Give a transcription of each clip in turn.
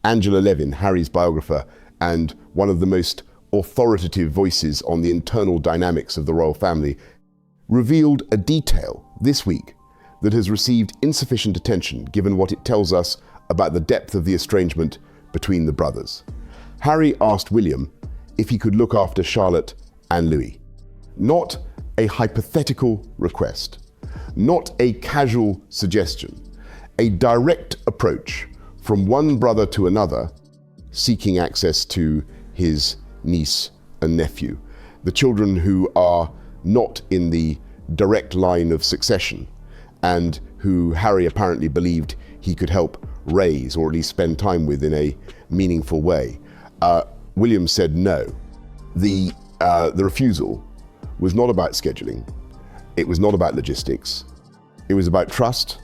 Angela Levin, Harry's biographer, and one of the most authoritative voices on the internal dynamics of the royal family, revealed a detail this week that has received insufficient attention given what it tells us about the depth of the estrangement between the brothers. Harry asked William if he could look after Charlotte and Louis. Not a hypothetical request, not a casual suggestion, a direct approach from one brother to another, seeking access to his niece and nephew, the children who are not in the direct line of succession and who Harry apparently believed he could help raise or at least spend time with in a meaningful way. William said no. The refusal was not about scheduling. It was not about logistics. It was about trust,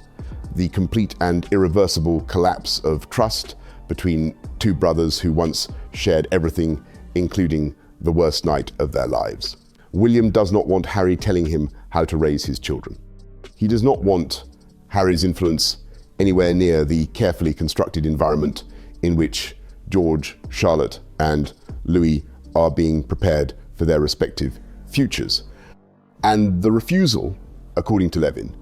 the complete and irreversible collapse of trust between two brothers who once shared everything, including the worst night of their lives. William does not want Harry telling him how to raise his children. He does not want Harry's influence anywhere near the carefully constructed environment in which George, Charlotte, and Louis are being prepared for their respective futures. And the refusal, according to Levin,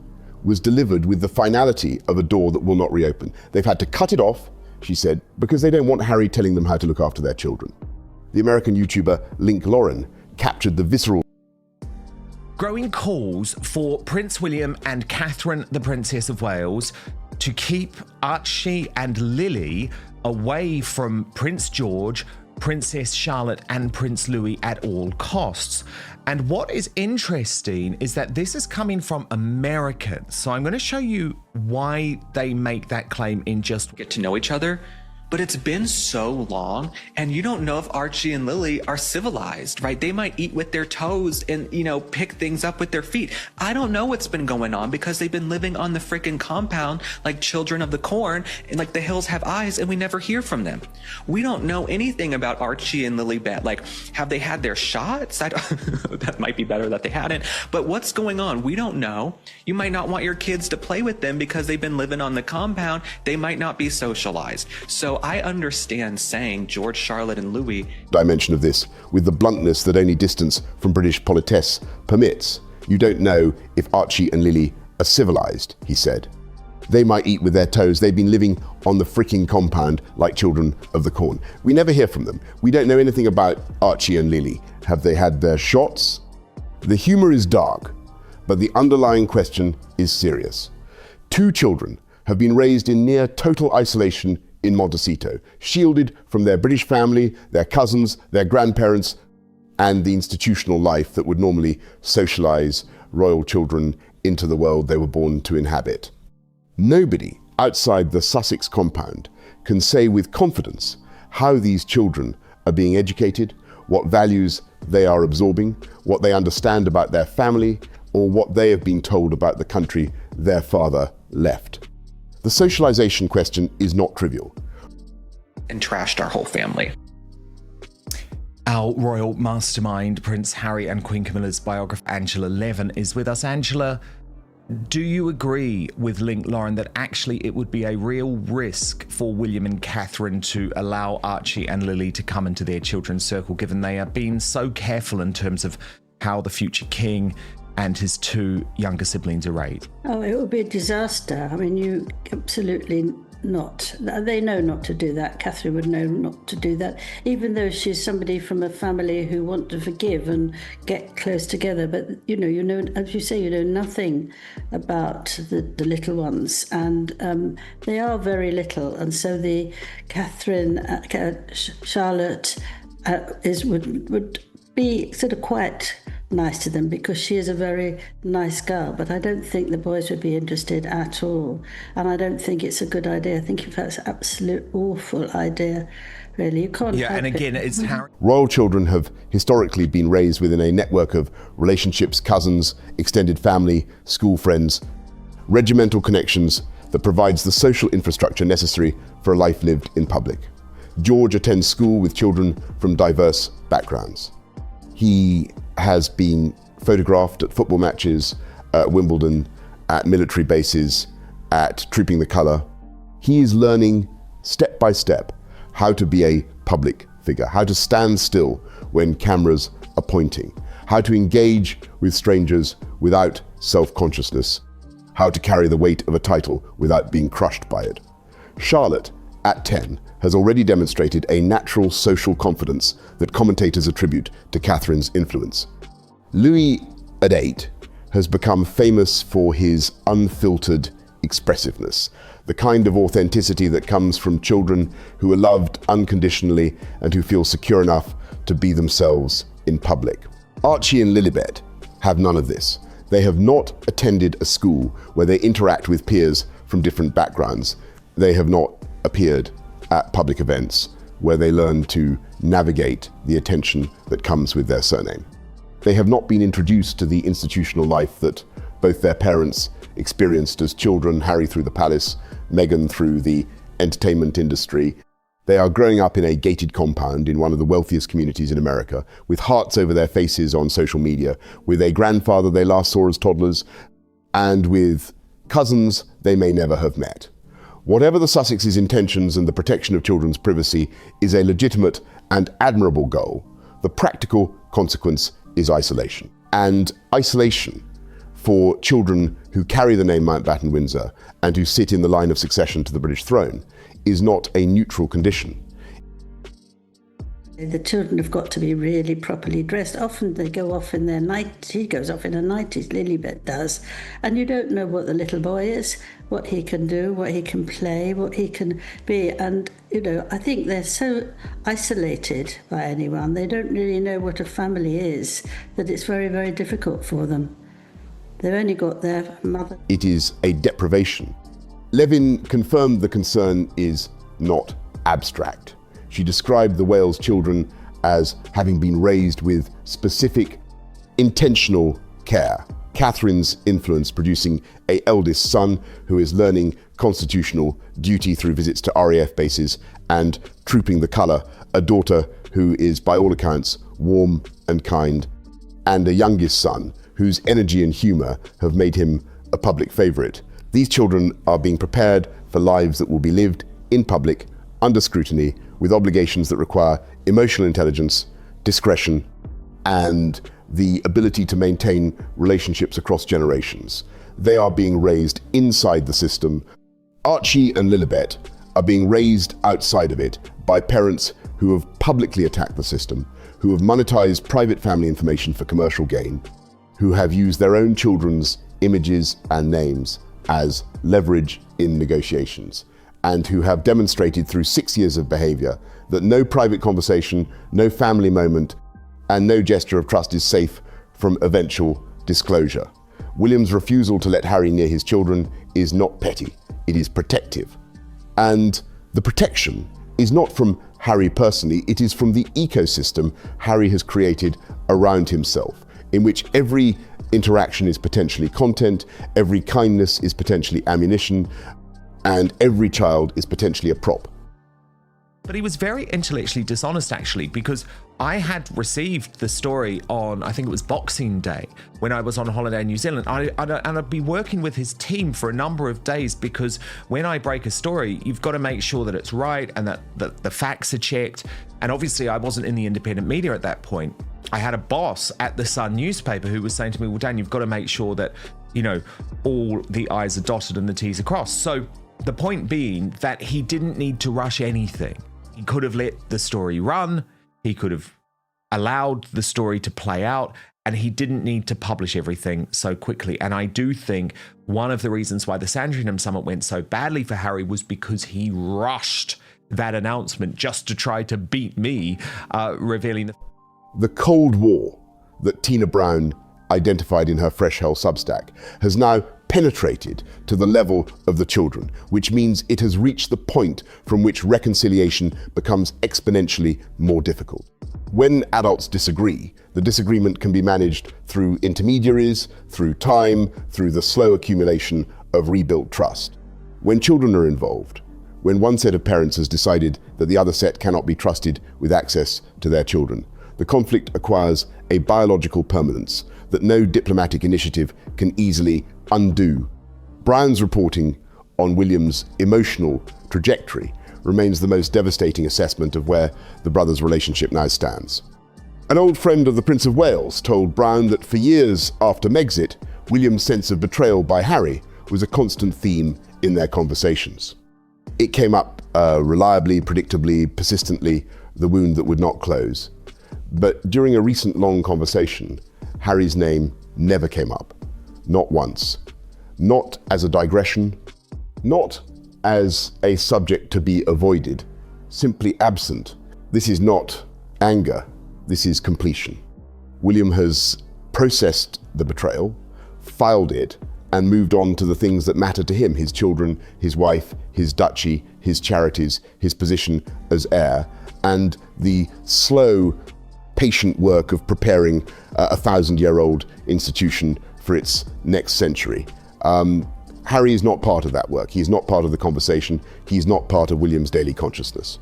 was delivered with the finality of a door that will not reopen. They've had to cut it off, she said, because they don't want Harry telling them how to look after their children. The American YouTuber Link Lauren captured the visceral growing calls for Prince William and Catherine, the Princess of Wales, to keep Archie and Lily away from Prince George, Princess Charlotte, and Prince Louis at all costs. And what is interesting is that this is coming from Americans. So I'm going to show you why they make that claim in just get to know each other. But it's been so long, and you don't know if Archie and Lily are civilized, right? They might eat with their toes and, pick things up with their feet. I don't know what's been going on because they've been living on the freaking compound like children of the corn, and like the hills have eyes, and we never hear from them. We don't know anything about Archie and Lily Beth. Like, have they had their shots? That might be better that they hadn't. But what's going on? We don't know. You might not want your kids to play with them because they've been living on the compound. They might not be socialized. So I understand saying George, Charlotte, and Louis. Dimension of this with the bluntness that only distance from British politesse permits. You don't know if Archie and Lily are civilized, he said. They might eat with their toes. They've been living on the freaking compound like children of the corn. We never hear from them. We don't know anything about Archie and Lily. Have they had their shots? The humor is dark, but the underlying question is serious. Two children have been raised in near total isolation in Montecito, shielded from their British family, their cousins, their grandparents, and the institutional life that would normally socialize royal children into the world they were born to inhabit. Nobody outside the Sussex compound can say with confidence how these children are being educated, what values they are absorbing, what they understand about their family, or what they have been told about the country their father left. The socialization question is not trivial. And trashed our whole family. Our royal mastermind, Prince Harry and Queen Camilla's biographer, Angela Levin, is with us. Angela, do you agree with Link Lauren that actually it would be a real risk for William and Catherine to allow Archie and Lily to come into their children's circle, given they are being so careful in terms of how the future king and his two younger siblings are raised? Oh, it would be a disaster. I mean, you absolutely not. They know not to do that. Catherine would know not to do that, even though she's somebody from a family who want to forgive and get close together. But, you know, as you say, you know nothing about the little ones, and they are very little. And so the Catherine, Charlotte would be sort of quite nice to them because she is a very nice girl, but I don't think the boys would be interested at all, and I don't think it's a good idea. I think in fact it's an absolute awful idea, really. You can't help and again, it. it's Harry. Royal children have historically been raised within a network of relationships, cousins, extended family, school friends, regimental connections that provides the social infrastructure necessary for a life lived in public. George attends school with children from diverse backgrounds. He has been photographed at football matches, at Wimbledon, at military bases, at Trooping the Colour. He is learning step by step how to be a public figure, how to stand still when cameras are pointing, how to engage with strangers without self-consciousness, how to carry the weight of a title without being crushed by it. Charlotte, at 10, has already demonstrated a natural social confidence that commentators attribute to Catherine's influence. Louis, at 8, has become famous for his unfiltered expressiveness, the kind of authenticity that comes from children who are loved unconditionally and who feel secure enough to be themselves in public. Archie and Lilibet have none of this. They have not attended a school where they interact with peers from different backgrounds. They have not appeared at public events where they learn to navigate the attention that comes with their surname. They have not been introduced to the institutional life that both their parents experienced as children, Harry through the palace, Meghan through the entertainment industry. They are growing up in a gated compound in one of the wealthiest communities in America, with hearts over their faces on social media, with a grandfather they last saw as toddlers, and with cousins they may never have met. Whatever the Sussex's intentions and the protection of children's privacy is a legitimate and admirable goal, the practical consequence is isolation. And isolation for children who carry the name Mountbatten Windsor and who sit in the line of succession to the British throne is not a neutral condition. The children have got to be really properly dressed. Often they go off in their night. He goes off in her 90s, Lilibet does. And you don't know what the little boy is, what he can do, what he can play, what he can be. And, I think they're so isolated by anyone. They don't really know what a family is, that it's very, very difficult for them. They've only got their mother. It is a deprivation. Levin confirmed the concern is not abstract. She described the Wales children as having been raised with specific, intentional care. Catherine's influence producing an eldest son who is learning constitutional duty through visits to RAF bases and trooping the colour, a daughter who is, by all accounts, warm and kind, and a youngest son whose energy and humour have made him a public favourite. These children are being prepared for lives that will be lived in public, under scrutiny, with obligations that require emotional intelligence, discretion, and the ability to maintain relationships across generations. They are being raised inside the system. Archie and Lilibet are being raised outside of it by parents who have publicly attacked the system, who have monetized private family information for commercial gain, who have used their own children's images and names as leverage in negotiations, and who have demonstrated through 6 years of behavior that no private conversation, no family moment, and no gesture of trust is safe from eventual disclosure. William's refusal to let Harry near his children is not petty, it is protective. And the protection is not from Harry personally, it is from the ecosystem Harry has created around himself, in which every interaction is potentially content, every kindness is potentially ammunition, and every child is potentially a prop. But he was very intellectually dishonest, actually, because I had received the story on, I think it was Boxing Day, when I was on holiday in New Zealand. And I'd be working with his team for a number of days, because when I break a story, you've got to make sure that it's right and that the facts are checked. And obviously, I wasn't in the independent media at that point. I had a boss at the Sun newspaper who was saying to me, well, Dan, you've got to make sure that, all the I's are dotted and the T's are crossed. So the point being that he didn't need to rush anything. He could have let the story run, he could have allowed the story to play out, and he didn't need to publish everything so quickly. And I do think one of the reasons why the Sandringham Summit went so badly for Harry was because he rushed that announcement just to try to beat me, revealing the Cold War that Tina Brown identified in her Fresh Hell Substack has now penetrated to the level of the children, which means it has reached the point from which reconciliation becomes exponentially more difficult. When adults disagree, the disagreement can be managed through intermediaries, through time, through the slow accumulation of rebuilt trust. When children are involved, when one set of parents has decided that the other set cannot be trusted with access to their children, the conflict acquires a biological permanence that no diplomatic initiative can easily undo. Brown's reporting on William's emotional trajectory remains the most devastating assessment of where the brothers' relationship now stands. An old friend of the Prince of Wales told Brown that for years after Megxit, William's sense of betrayal by Harry was a constant theme in their conversations. It came up reliably, predictably, persistently, the wound that would not close. But during a recent long conversation, Harry's name never came up. Not once. Not as a digression. Not as a subject to be avoided. Simply absent. This is not anger. This is completion. William has processed the betrayal, filed it, and moved on to the things that matter to him: his children, his wife, his duchy, his charities, his position as heir, and the slow, patient work of preparing a 1,000-year-old institution for its next century. Harry is not part of that work. He's not part of the conversation. He's not part of William's daily consciousness.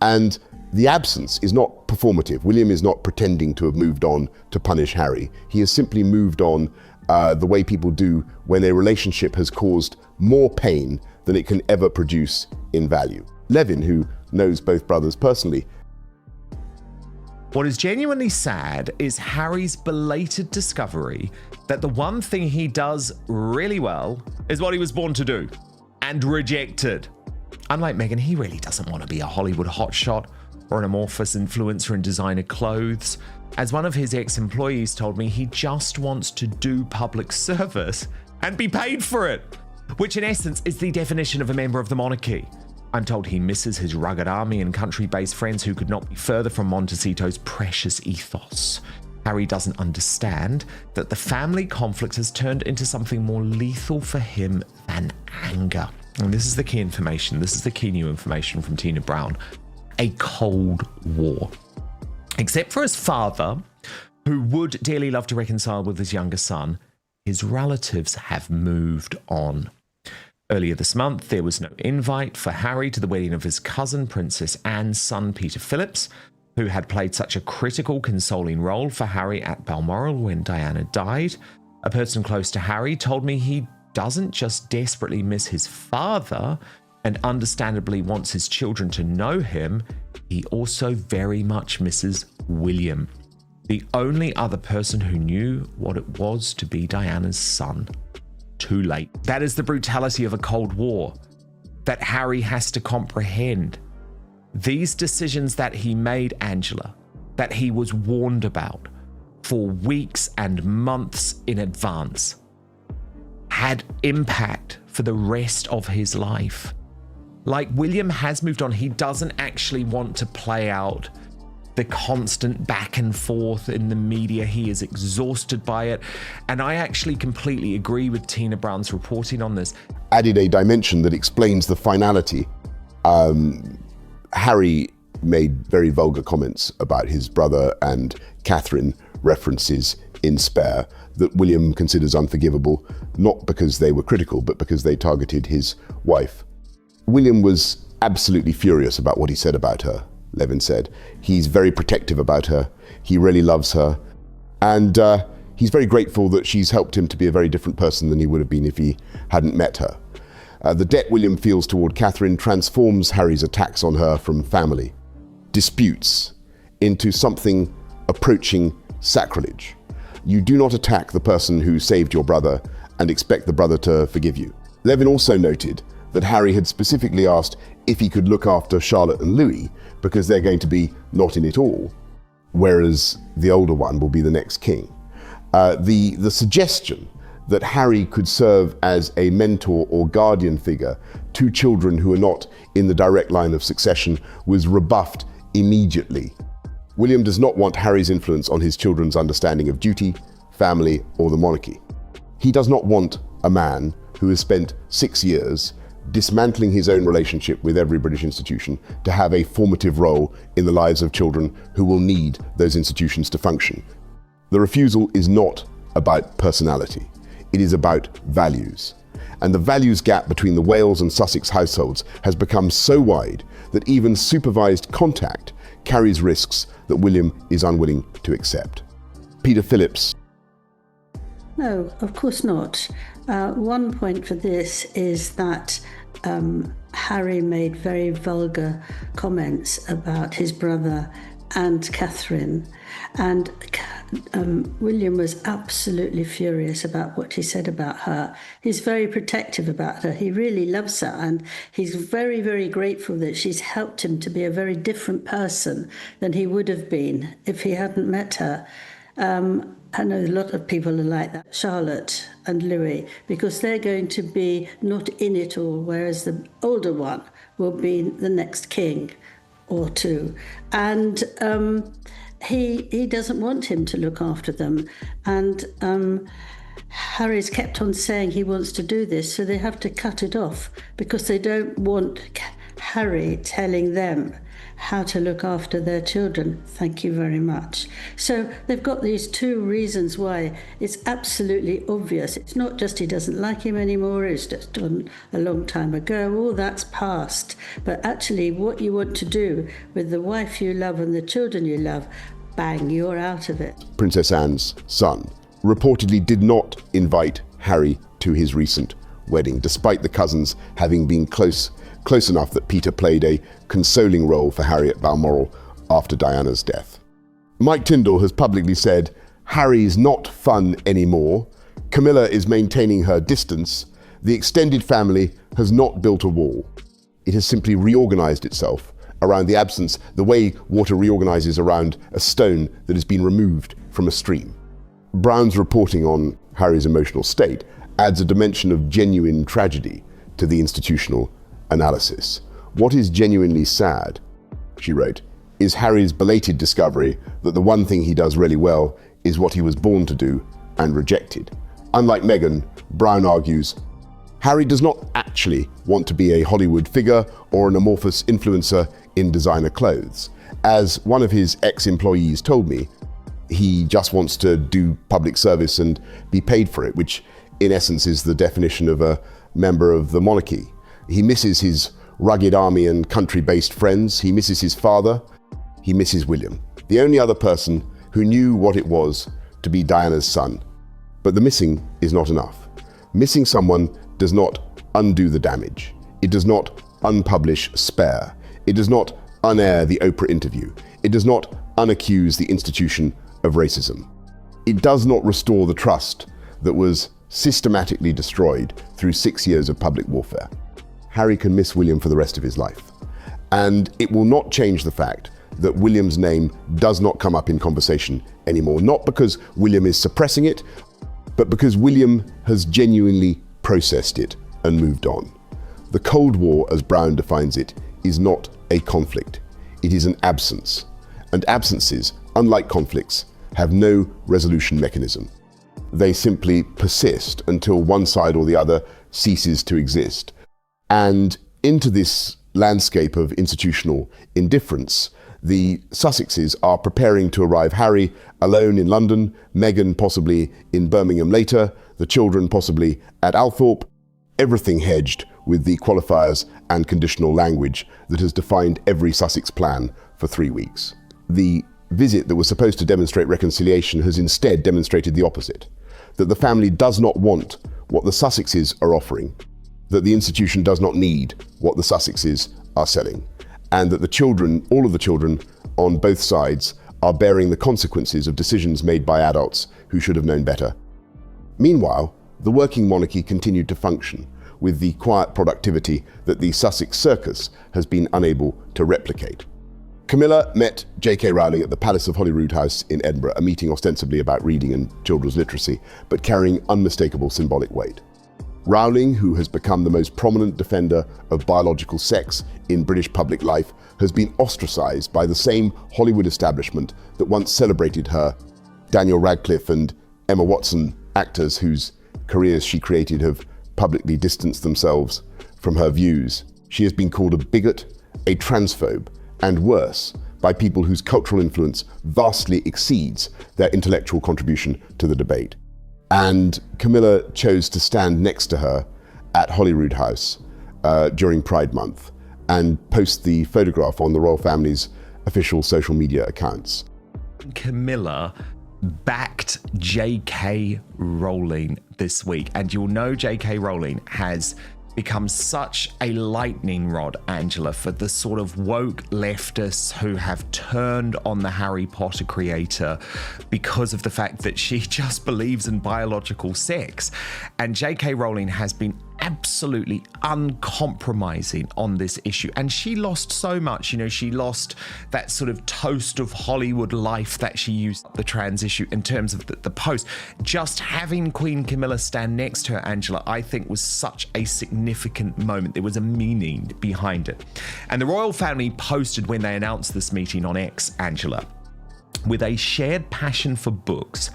And the absence is not performative. William is not pretending to have moved on to punish Harry. He has simply moved on the way people do when a relationship has caused more pain than it can ever produce in value. Levin, who knows both brothers personally. What is genuinely sad is Harry's belated discovery that the one thing he does really well is what he was born to do, and rejected. Unlike Meghan, he really doesn't want to be a Hollywood hotshot or an amorphous influencer in designer clothes. As one of his ex-employees told me, he just wants to do public service and be paid for it, which in essence is the definition of a member of the monarchy. I'm told he misses his rugged army and country-based friends who could not be further from Montecito's precious ethos. Harry doesn't understand that the family conflict has turned into something more lethal for him than anger. And this is the key information. This is the key new information from Tina Brown. A Cold War. Except for his father, who would dearly love to reconcile with his younger son, his relatives have moved on. Earlier this month, there was no invite for Harry to the wedding of his cousin, Princess Anne's son, Peter Phillips, who had played such a critical, consoling role for Harry at Balmoral when Diana died. A person close to Harry told me he doesn't just desperately miss his father and understandably wants his children to know him, he also very much misses William, the only other person who knew what it was to be Diana's son. Too late. That is the brutality of a Cold War that Harry has to comprehend. These decisions that he made, Angela, that he was warned about for weeks and months in advance, had impact for the rest of his life. Like William has moved on, he doesn't actually want to play out the constant back and forth in the media. He is exhausted by it. And I actually completely agree with Tina Brown's reporting on this. Added a dimension that explains the finality. Harry made very vulgar comments about his brother and Catherine, references in Spare that William considers unforgivable, not because they were critical, but because they targeted his wife. William was absolutely furious about what he said about her, Levin said. He's very protective about her. He really loves her. And he's very grateful that she's helped him to be a very different person than he would have been if he hadn't met her. The debt William feels toward Catherine transforms Harry's attacks on her from family disputes into something approaching sacrilege. You do not attack the person who saved your brother and expect the brother to forgive you. Levin also noted that Harry had specifically asked if he could look after Charlotte and Louis because they're going to be not in it all, whereas the older one will be the next king. The suggestion that Harry could serve as a mentor or guardian figure to children who are not in the direct line of succession was rebuffed immediately. William does not want Harry's influence on his children's understanding of duty, family, or the monarchy. He does not want a man who has spent 6 years dismantling his own relationship with every British institution to have a formative role in the lives of children who will need those institutions to function. The refusal is not about personality. It is about values. And the values gap between the Wales and Sussex households has become so wide that even supervised contact carries risks that William is unwilling to accept. Peter Phillips. No, of course not. One point for this is that Harry made very vulgar comments about his brother and Catherine, and William was absolutely furious about what he said about her. He's very protective about her. He really loves her, and he's very, very grateful that she's helped him to be a very different person than he would have been if he hadn't met her. I know a lot of people are like that, Charlotte and Louis, because they're going to be not in it all, whereas the older one will be the next king or two. And he doesn't want him to look after them. And Harry's kept on saying he wants to do this, so they have to cut it off because they don't want Harry telling them how to look after their children. Thank you very much. So they've got these two reasons why it's absolutely obvious. It's not just he doesn't like him anymore, it's just done a long time ago, all that's past. But actually what you want to do with the wife you love and the children you love, bang, you're out of it. Princess Anne's son reportedly did not invite Harry to his recent wedding, despite the cousins having been close enough that Peter played a consoling role for Harry at Balmoral after Diana's death. Mike Tyndall has publicly said, Harry's not fun anymore, Camilla is maintaining her distance, the extended family has not built a wall. It has simply reorganized itself around the absence, the way water reorganizes around a stone that has been removed from a stream. Brown's reporting on Harry's emotional state adds a dimension of genuine tragedy to the institutional analysis. What is genuinely sad, she wrote, is Harry's belated discovery that the one thing he does really well is what he was born to do and rejected. Unlike Meghan, Brown argues, Harry does not actually want to be a Hollywood figure or an amorphous influencer in designer clothes. As one of his ex-employees told me, he just wants to do public service and be paid for it, which in essence is the definition of a member of the monarchy. He misses his rugged army and country-based friends. He misses his father. He misses William, the only other person who knew what it was to be Diana's son. But the missing is not enough. Missing someone does not undo the damage. It does not unpublish Spare. It does not unair the Oprah interview. It does not unaccuse the institution of racism. It does not restore the trust that was systematically destroyed through 6 years of public warfare. Harry can miss William for the rest of his life. And it will not change the fact that William's name does not come up in conversation anymore, not because William is suppressing it, but because William has genuinely processed it and moved on. The Cold War, as Brown defines it, is not a conflict. It is an absence. And absences, unlike conflicts, have no resolution mechanism. They simply persist until one side or the other ceases to exist. And into this landscape of institutional indifference, the Sussexes are preparing to arrive. Harry alone in London, Meghan possibly in Birmingham later, the children possibly at Althorpe, everything hedged with the qualifiers and conditional language that has defined every Sussex plan for 3 weeks. The visit that was supposed to demonstrate reconciliation has instead demonstrated the opposite, that the family does not want what the Sussexes are offering, that the institution does not need what the Sussexes are selling, and that the children, all of the children on both sides, are bearing the consequences of decisions made by adults who should have known better. Meanwhile, the working monarchy continued to function with the quiet productivity that the Sussex circus has been unable to replicate. Camilla met J.K. Rowling at the Palace of Holyrood House in Edinburgh, a meeting ostensibly about reading and children's literacy, but carrying unmistakable symbolic weight. Rowling, who has become the most prominent defender of biological sex in British public life, has been ostracized by the same Hollywood establishment that once celebrated her. Daniel Radcliffe and Emma Watson, actors whose careers she created, have publicly distanced themselves from her views. She has been called a bigot, a transphobe, and worse, by people whose cultural influence vastly exceeds their intellectual contribution to the debate. And Camilla chose to stand next to her at Holyrood House during Pride Month and post the photograph on the royal family's official social media accounts. Camilla backed J.K. Rowling this week, and you'll know J.K. Rowling has become such a lightning rod, Angela, for the sort of woke leftists who have turned on the Harry Potter creator because of the fact that she just believes in biological sex. And J.K. Rowling has been absolutely uncompromising on this issue, and she lost so much. You know, she lost that sort of toast of Hollywood life that she used the trans issue in terms of the post. Just having Queen Camilla stand next to her, Angela, I think was such a significant moment. There was a meaning behind it. And the royal family posted when they announced this meeting on X, Angela, with a shared passion for books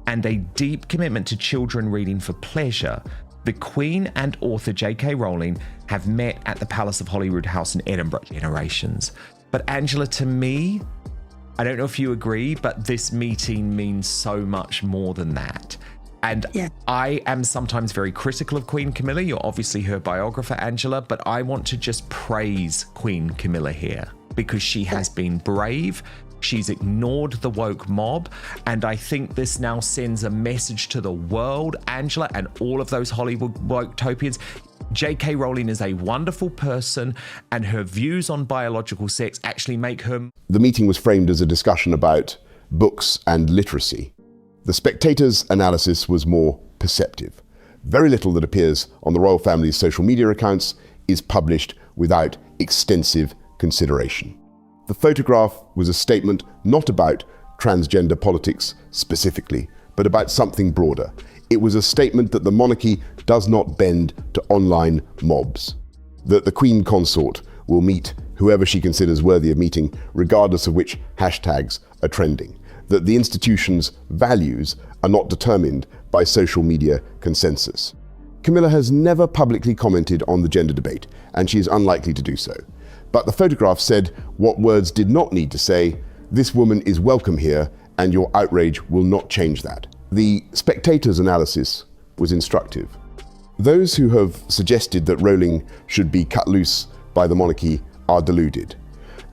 and a deep commitment to children reading for pleasure. The Queen and author J.K. Rowling have met at the Palace of Holyrood House in Edinburgh generations. But Angela, to me, I don't know if you agree, but this meeting means so much more than that. And yeah. I am sometimes very critical of Queen Camilla. You're obviously her biographer, Angela, but I want to just praise Queen Camilla here because she has been brave. She's ignored the woke mob, and I think this now sends a message to the world, Angela, and all of those Hollywood woke-topians. J.K. Rowling is a wonderful person, and her views on biological sex actually make her... The meeting was framed as a discussion about books and literacy. The Spectator's analysis was more perceptive. Very little that appears on the royal family's social media accounts is published without extensive consideration. The photograph was a statement not about transgender politics specifically, but about something broader. It was a statement that the monarchy does not bend to online mobs, that the Queen Consort will meet whoever she considers worthy of meeting, regardless of which hashtags are trending, that the institution's values are not determined by social media consensus. Camilla has never publicly commented on the gender debate, and she is unlikely to do so. But the photograph said what words did not need to say: this woman is welcome here, and your outrage will not change that. The Spectator's analysis was instructive. Those who have suggested that Rowling should be cut loose by the monarchy are deluded.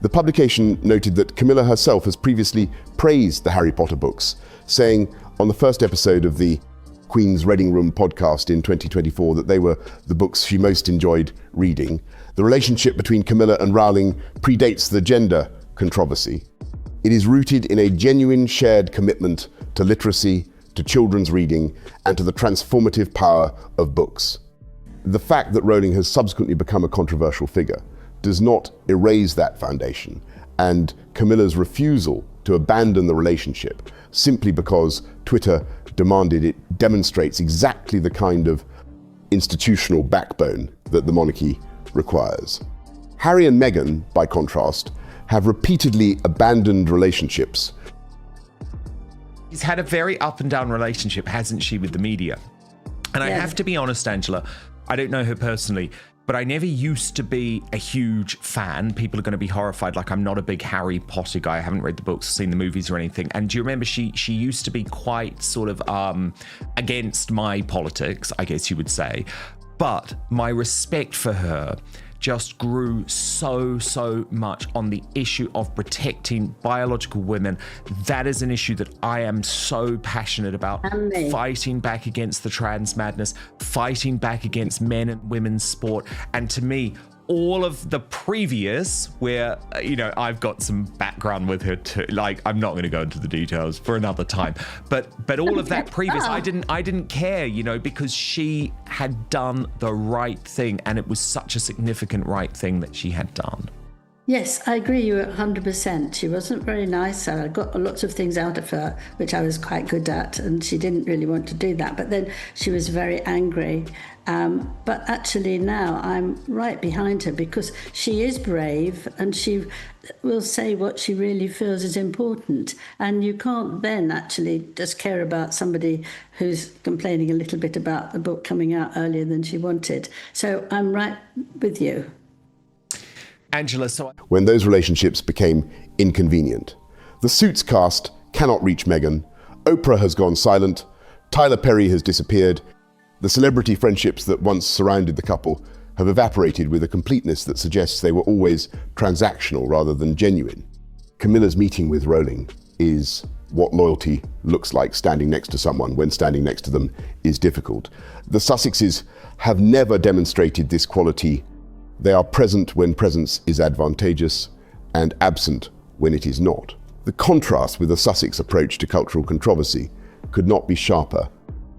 The publication noted that Camilla herself has previously praised the Harry Potter books, saying on the first episode of the Queen's Reading Room podcast in 2024 that they were the books she most enjoyed reading. The relationship between Camilla and Rowling predates the gender controversy. It is rooted in a genuine shared commitment to literacy, to children's reading, and to the transformative power of books. The fact that Rowling has subsequently become a controversial figure does not erase that foundation, and Camilla's refusal to abandon the relationship simply because Twitter demanded it demonstrates exactly the kind of institutional backbone that the monarchy requires. Harry and Meghan, by contrast, have repeatedly abandoned relationships. She's had a very up and down relationship, hasn't she, with the media? And I have to be honest, Angela, I don't know her personally, but I never used to be a huge fan. People are going to be horrified, like I'm not a big Harry Potter guy. I haven't read the books, seen the movies or anything. And do you remember she used to be quite sort of against my politics, I guess you would say. But my respect for her just grew so much on the issue of protecting biological women. That is an issue that I am so passionate about. Fighting back against the trans madness, fighting back against men and women's sport. And to me, all of the previous, where, you know, I've got some background with her too, like I'm not going to go into the details for another time, but all of that previous, I didn't care, you know, because she had done the right thing, and it was such a significant right thing that she had done. Yes, I agree you 100%. She wasn't very nice. I got lots of things out of her, which I was quite good at, and she didn't really want to do that. But then she was very angry. But actually now I'm right behind her because she is brave and she will say what she really feels is important. And you can't then actually just care about somebody who's complaining a little bit about the book coming out earlier than she wanted. So I'm right with you. Angela, when those relationships became inconvenient. The Suits cast cannot reach Meghan. Oprah has gone silent. Tyler Perry has disappeared. The celebrity friendships that once surrounded the couple have evaporated with a completeness that suggests they were always transactional rather than genuine. Camilla's meeting with Rowling is what loyalty looks like standing next to someone when standing next to them is difficult. The Sussexes have never demonstrated this quality. They are present when presence is advantageous and absent when it is not. The contrast with the Sussex approach to cultural controversy could not be sharper.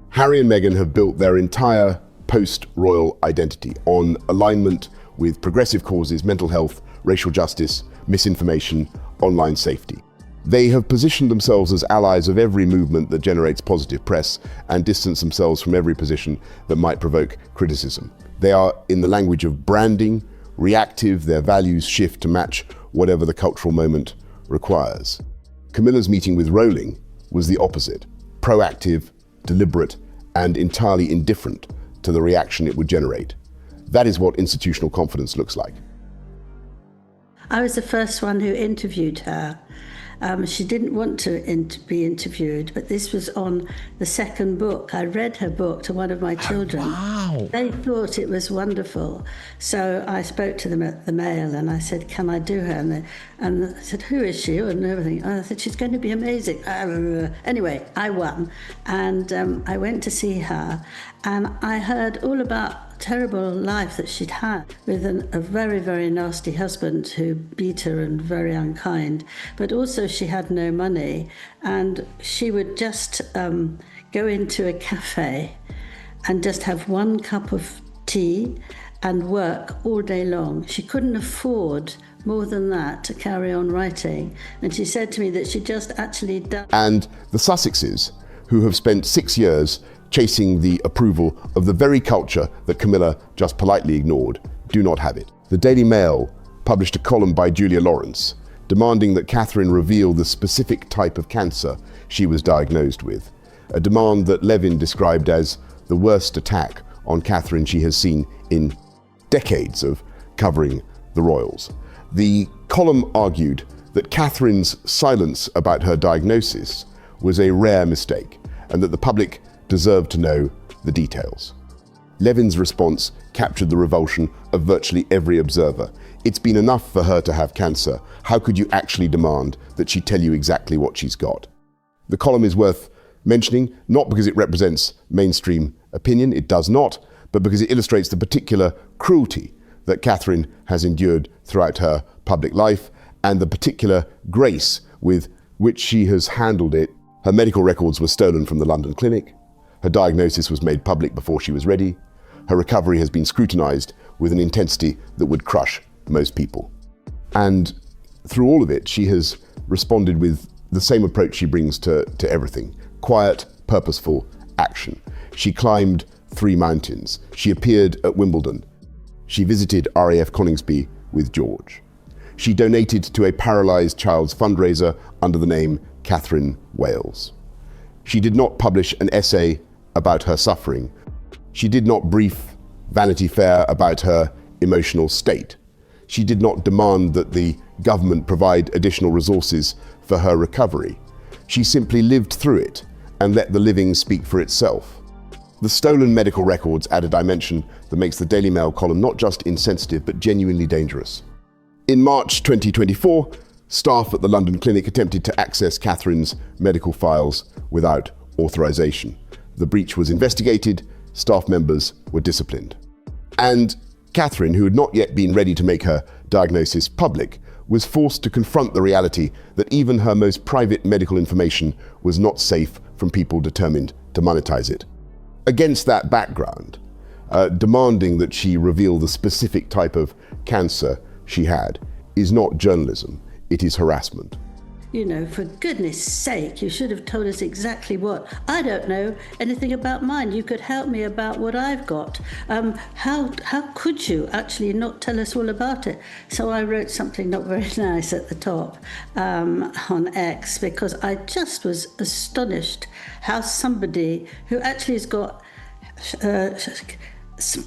Harry and Meghan have built their entire post-royal identity on alignment with progressive causes, mental health, racial justice, misinformation, online safety. They have positioned themselves as allies of every movement that generates positive press and distance themselves from every position that might provoke criticism. They are, in the language of branding, reactive. Their values shift to match whatever the cultural moment requires. Camilla's meeting with Rowling was the opposite: proactive, deliberate, and entirely indifferent to the reaction it would generate. That is what institutional confidence looks like. I was the first one who interviewed her. She didn't want to be interviewed, but this was on the second book. I read her book to one of my children. Wow. They thought it was wonderful. So I spoke to them at the Mail and I said, can I do her? And I said, who is she? And everything. And I said, she's going to be amazing. Anyway, I won. And I went to see her and I heard all about terrible life that she'd had with a very, very nasty husband who beat her and very unkind. But also she had no money and she would just go into a cafe and just have one cup of tea and work all day long. She couldn't afford more than that to carry on writing. And she said to me that she just actually done. And the Sussexes, who have spent 6 years chasing the approval of the very culture that Camilla just politely ignored, do not have it. The Daily Mail published a column by Julia Lawrence demanding that Catherine reveal the specific type of cancer she was diagnosed with, a demand that Levin described as the worst attack on Catherine she has seen in decades of covering the royals. The column argued that Catherine's silence about her diagnosis was a rare mistake and that the public deserved to know the details. Levin's response captured the revulsion of virtually every observer. It's been enough for her to have cancer. How could you actually demand that she tell you exactly what she's got? The column is worth mentioning, not because it represents mainstream opinion, it does not, but because it illustrates the particular cruelty that Catherine has endured throughout her public life and the particular grace with which she has handled it. Her medical records were stolen from the London clinic. Her diagnosis was made public before she was ready. Her recovery has been scrutinized with an intensity that would crush most people. And through all of it, she has responded with the same approach she brings to everything: quiet, purposeful action. She climbed 3 mountains. She appeared at Wimbledon. She visited RAF Coningsby with George. She donated to a paralysed child's fundraiser under the name Catherine Wales. She did not publish an essay about her suffering. She did not brief Vanity Fair about her emotional state. She did not demand that the government provide additional resources for her recovery. She simply lived through it and let the living speak for itself. The stolen medical records add a dimension that makes the Daily Mail column not just insensitive, but genuinely dangerous. In March 2024, staff at the London clinic attempted to access Catherine's medical files without authorization. The breach was investigated, staff members were disciplined. And Catherine, who had not yet been ready to make her diagnosis public, was forced to confront the reality that even her most private medical information was not safe from people determined to monetize it. Against that background, demanding that she reveal the specific type of cancer she had is not journalism, it is harassment. You know, for goodness sake, you should have told us exactly what. I don't know anything about mine. You could help me about what I've got. How could you actually not tell us all about it? So I wrote something not very nice at the top on X, because I just was astonished how somebody who actually has got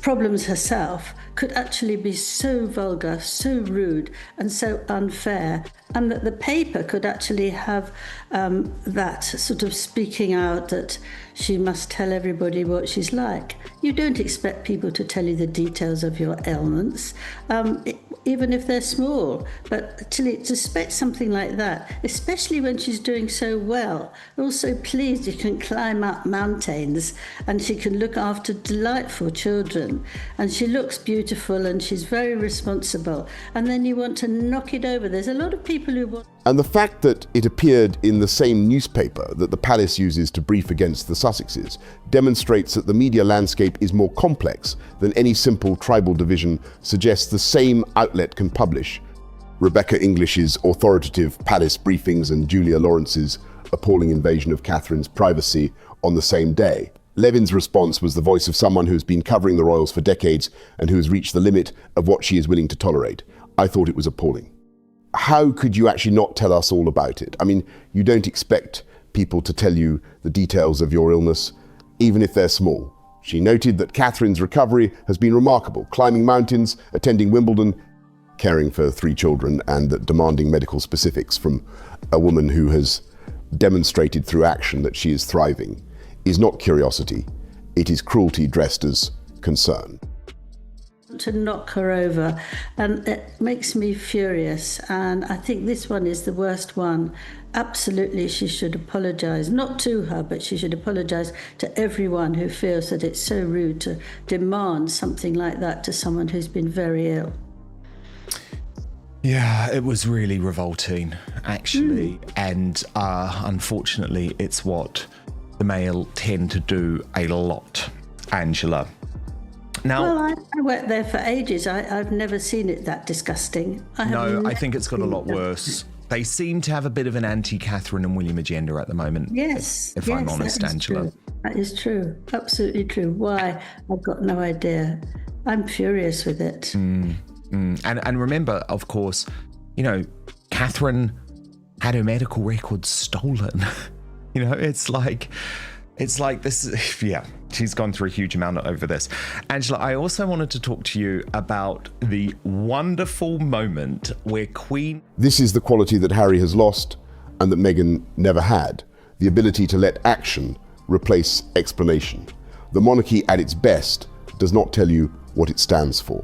problems herself could actually be so vulgar, so rude, and so unfair. and that the paper could actually have that sort of speaking out that she must tell everybody what she's like. You don't expect people to tell you the details of your ailments, even if they're small. But to expect something like that, especially when she's doing so well, also pleased you can climb up mountains and she can look after delightful children and she looks beautiful and she's very responsible, and then you want to knock it over. There's a lot of people who want... And the fact that it appeared in the same newspaper that the palace uses to brief against the Sussexes demonstrates that the media landscape is more complex than any simple tribal division suggests the same outlet can publish. Rebecca English's authoritative palace briefings and Julia Lawrence's appalling invasion of Catherine's privacy on the same day. Levin's response was the voice of someone who's been covering the royals for decades and who has reached the limit of what she is willing to tolerate. I thought it was appalling. How could you actually not tell us all about it? I mean, you don't expect people to tell you the details of your illness, even if they're small. She noted that Catherine's recovery has been remarkable, climbing mountains, attending Wimbledon, caring for 3 children, and that demanding medical specifics from a woman who has demonstrated through action that she is thriving is not curiosity, it is cruelty dressed as concern. To knock her over, and it makes me furious, and I think this one is the worst one. Absolutely, she should apologise, not to her, but she should apologise to everyone who feels that it's so rude to demand something like that to someone who's been very ill. Yeah, it was really revolting, actually, and unfortunately it's what the Mail tend to do a lot, Angela. Now, well, I worked there for ages. I've never seen it that disgusting. I think it's got a lot worse. They seem to have a bit of an anti-Catherine and William agenda at the moment. Yes. If I'm honest, Angela. True. That is true. Absolutely true. Why? I've got no idea. I'm furious with it. And remember, of course, Catherine had her medical records stolen. It's like this. Yeah, she's gone through a huge amount over this. Angela, I also wanted to talk to you about the wonderful moment where Queen... This is the quality that Harry has lost and that Meghan never had, the ability to let action replace explanation. The monarchy at its best does not tell you what it stands for.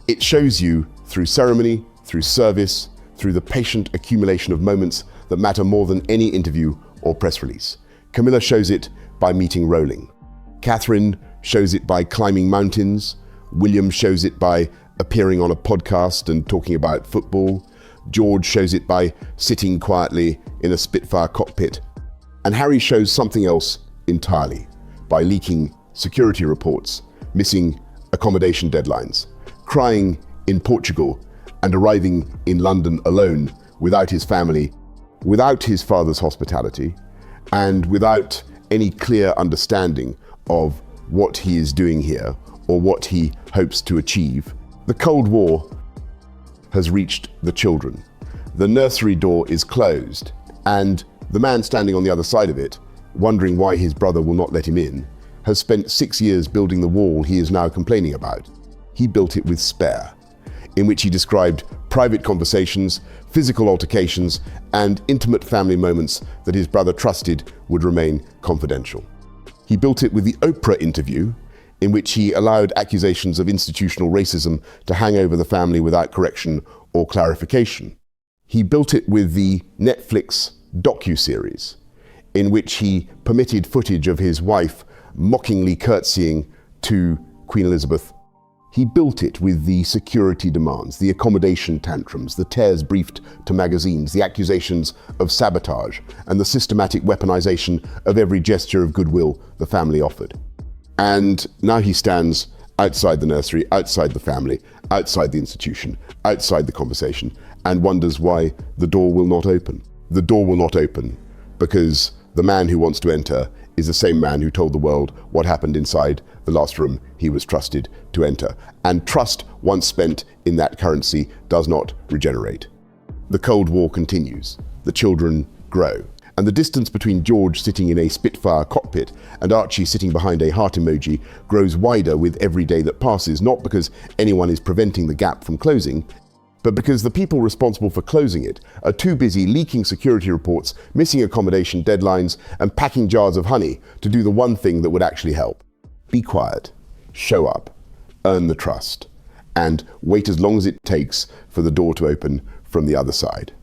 It shows you through ceremony, through service, through the patient accumulation of moments that matter more than any interview or press release. Camilla shows it by meeting Rowling. Catherine shows it by climbing mountains. William shows it by appearing on a podcast and talking about football. George shows it by sitting quietly in a Spitfire cockpit. And Harry shows something else entirely, by leaking security reports, missing accommodation deadlines, crying in Portugal and arriving in London alone without his family, without his father's hospitality, and without any clear understanding of what he is doing here or what he hopes to achieve. The Cold War has reached the children. The nursery door is closed, and the man standing on the other side of it, wondering why his brother will not let him in, has spent 6 years building the wall he is now complaining about. He built it with spare, in which he described private conversations, physical altercations, and intimate family moments that his brother trusted would remain confidential. He built it with the Oprah interview, in which he allowed accusations of institutional racism to hang over the family without correction or clarification. He built it with the Netflix docuseries, in which he permitted footage of his wife mockingly curtsying to Queen Elizabeth. He built it with the security demands, the accommodation tantrums, the tears briefed to magazines, the accusations of sabotage, and the systematic weaponization of every gesture of goodwill the family offered. And now he stands outside the nursery, outside the family, outside the institution, outside the conversation, and wonders why the door will not open. The door will not open because the man who wants to enter is the same man who told the world what happened inside the last room he was trusted to enter. And trust, once spent in that currency, does not regenerate. The Cold War continues. The children grow. And the distance between George sitting in a Spitfire cockpit and Archie sitting behind a heart emoji grows wider with every day that passes, not because anyone is preventing the gap from closing, but because the people responsible for closing it are too busy leaking security reports, missing accommodation deadlines, and packing jars of honey to do the one thing that would actually help. Be quiet, show up, earn the trust, and wait as long as it takes for the door to open from the other side.